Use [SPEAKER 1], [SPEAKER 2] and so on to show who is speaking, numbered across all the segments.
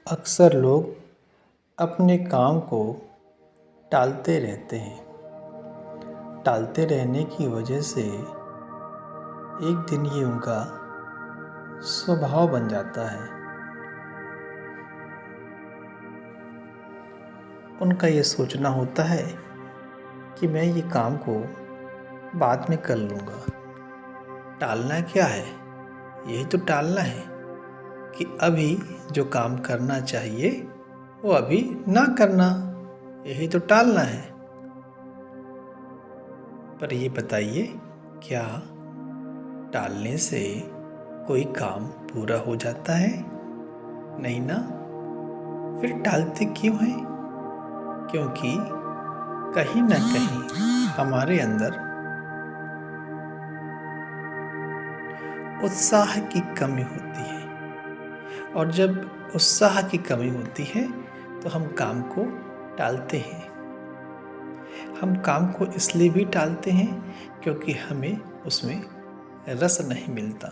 [SPEAKER 1] अक्सर लोग अपने काम को टालते रहते हैं। टालते रहने की वजह से एक दिन ये उनका स्वभाव बन जाता है। उनका ये सोचना होता है कि मैं ये काम को बाद में कर लूँगा। टालना क्या है? यही तो टालना है कि अभी जो काम करना चाहिए वो अभी ना करना, यही तो टालना है। पर ये बताइए, क्या टालने से कोई काम पूरा हो जाता है? नहीं ना। फिर टालते क्यों हैं? क्योंकि कहीं ना कहीं हमारे अंदर उत्साह की कमी होती है, और जब उत्साह की कमी होती है तो हम काम को टालते हैं। हम काम को इसलिए भी टालते हैं क्योंकि हमें उसमें रस नहीं मिलता।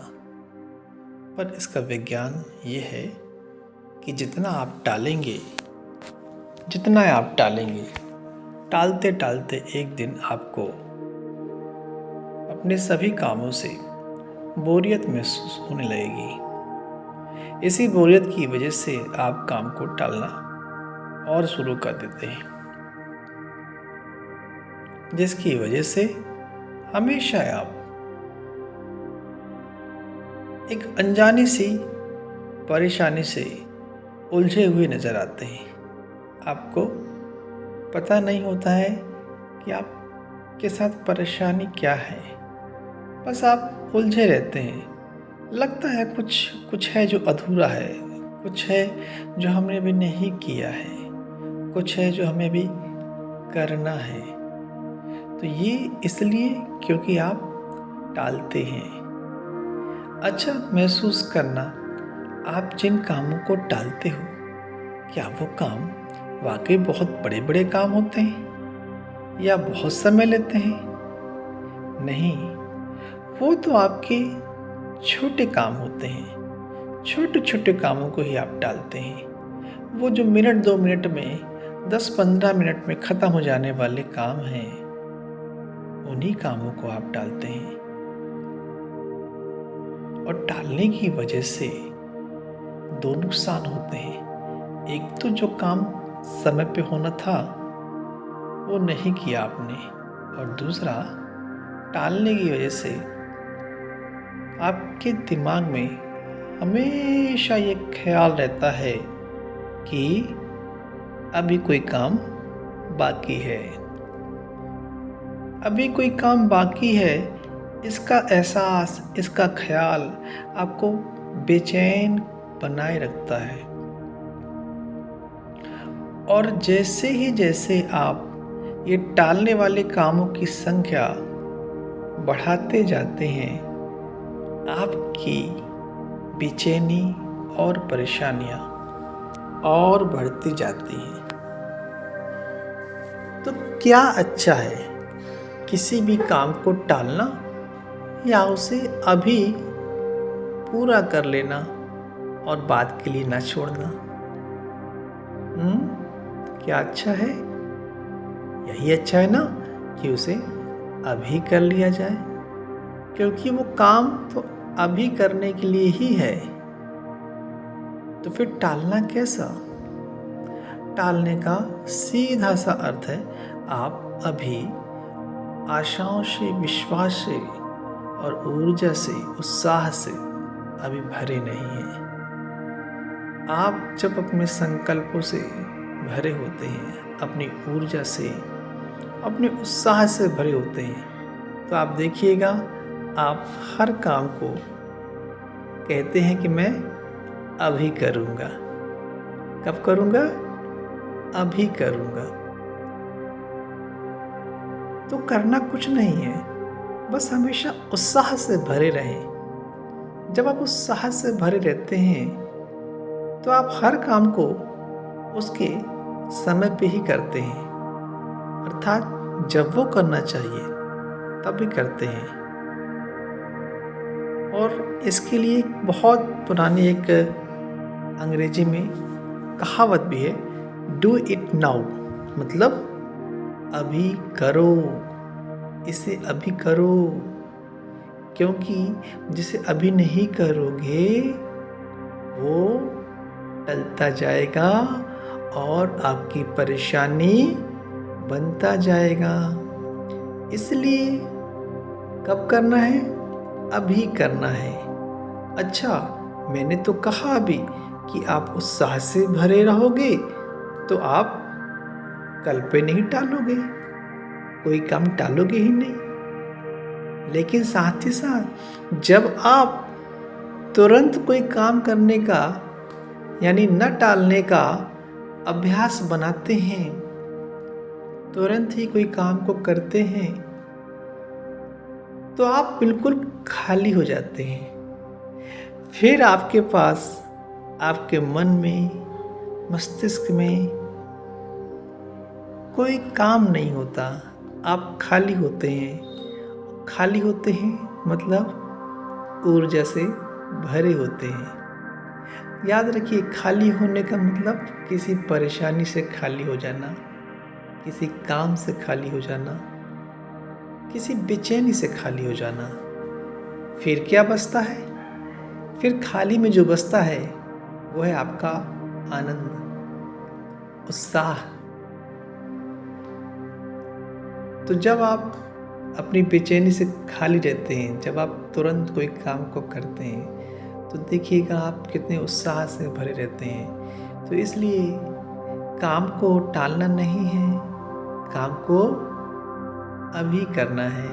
[SPEAKER 1] पर इसका विज्ञान ये है कि जितना आप टालेंगे, टालते टालते एक दिन आपको अपने सभी कामों से बोरियत महसूस होने लगेगी। इसी बोरियत की वजह से आप काम को टालना और शुरू कर देते हैं, जिसकी वजह से हमेशा आप एक अनजानी सी परेशानी से उलझे हुए नजर आते हैं। आपको पता नहीं होता है कि आपके साथ परेशानी क्या है, बस आप उलझे रहते हैं। लगता है कुछ है जो अधूरा है, कुछ है जो हमने अभी नहीं किया है, कुछ है जो हमें भी करना है। तो ये इसलिए क्योंकि आप टालते हैं। अच्छा महसूस करना, आप जिन कामों को टालते हो, क्या वो काम वाकई बहुत बड़े बड़े काम होते हैं या बहुत समय लेते हैं? नहीं, वो तो आपके छोटे काम होते हैं। छोटे छोटे कामों को ही आप टालते हैं। वो जो मिनट 2 मिनट में, 10-15 मिनट में ख़त्म हो जाने वाले काम हैं, उन्हीं कामों को आप टालते हैं। और टालने की वजह से 2 नुकसान होते हैं। एक तो जो काम समय पे होना था वो नहीं किया आपने, और दूसरा टालने की वजह से आपके दिमाग में हमेशा ये ख्याल रहता है कि अभी कोई काम बाकी है, अभी कोई काम बाकी है। इसका एहसास, इसका ख्याल आपको बेचैन बनाए रखता है। और जैसे आप ये टालने वाले कामों की संख्या बढ़ाते जाते हैं, आपकी बेचैनी और परेशानियां और बढ़ती जाती हैं। तो क्या अच्छा है, किसी भी काम को टालना या उसे अभी पूरा कर लेना और बाद के लिए ना छोड़ना? क्या अच्छा है? यही अच्छा है ना कि उसे अभी कर लिया जाए, क्योंकि वो काम तो अभी करने के लिए ही है। तो फिर टालना कैसा? टालने का सीधा सा अर्थ है, आप अभी आशाओं से, विश्वास से और ऊर्जा से, उत्साह से अभी भरे नहीं हैं। आप जब अपने संकल्पों से भरे होते हैं, अपनी ऊर्जा से, अपने उत्साह से भरे होते हैं, तो आप देखिएगा, आप हर काम को कहते हैं कि मैं अभी करूँगा। कब करूँगा? अभी करूँगा। तो करना कुछ नहीं है, बस हमेशा उत्साह से भरे रहें। जब आप उत्साह से भरे रहते हैं तो आप हर काम को उसके समय पे ही करते हैं, अर्थात जब वो करना चाहिए तभी करते हैं। और इसके लिए बहुत पुरानी एक अंग्रेजी में कहावत भी है, डू इट नाउ, मतलब अभी करो, इसे अभी करो, क्योंकि जिसे अभी नहीं करोगे वो टलता जाएगा और आपकी परेशानी बनता जाएगा। इसलिए कब करना है? अभी करना है। अच्छा, मैंने तो कहा अभी कि आप उत्साह से भरे रहोगे तो आप कल पे नहीं टालोगे, कोई काम टालोगे ही नहीं। लेकिन साथ ही साथ जब आप तुरंत कोई काम करने का यानी न टालने का अभ्यास बनाते हैं, तुरंत ही कोई काम को करते हैं, तो आप बिल्कुल खाली हो जाते हैं। फिर आपके पास, आपके मन में, मस्तिष्क में कोई काम नहीं होता, आप खाली होते हैं। खाली होते हैं मतलब ऊर्जा से भरे होते हैं। याद रखिए, खाली होने का मतलब किसी परेशानी से खाली हो जाना, किसी काम से खाली हो जाना, किसी बेचैनी से खाली हो जाना। फिर क्या बचता है? फिर खाली में जो बचता है वो है आपका आनंद, उत्साह। तो जब आप अपनी बेचैनी से खाली रहते हैं, जब आप तुरंत कोई काम को करते हैं, तो देखिएगा आप कितने उत्साह से भरे रहते हैं। तो इसलिए काम को टालना नहीं है, काम को अभी करना है।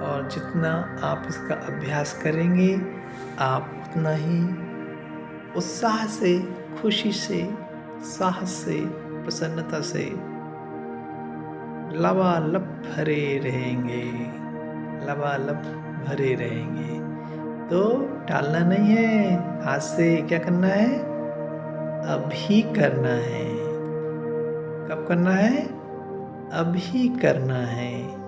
[SPEAKER 1] और जितना आप इसका अभ्यास करेंगे, आप उतना ही उत्साह से, खुशी से, साहस से, प्रसन्नता से लबालब भरे रहेंगे, लबालब भरे रहेंगे। तो टालना नहीं है, आज से क्या करना है? अभी करना है। कब करना है? अभी करना है।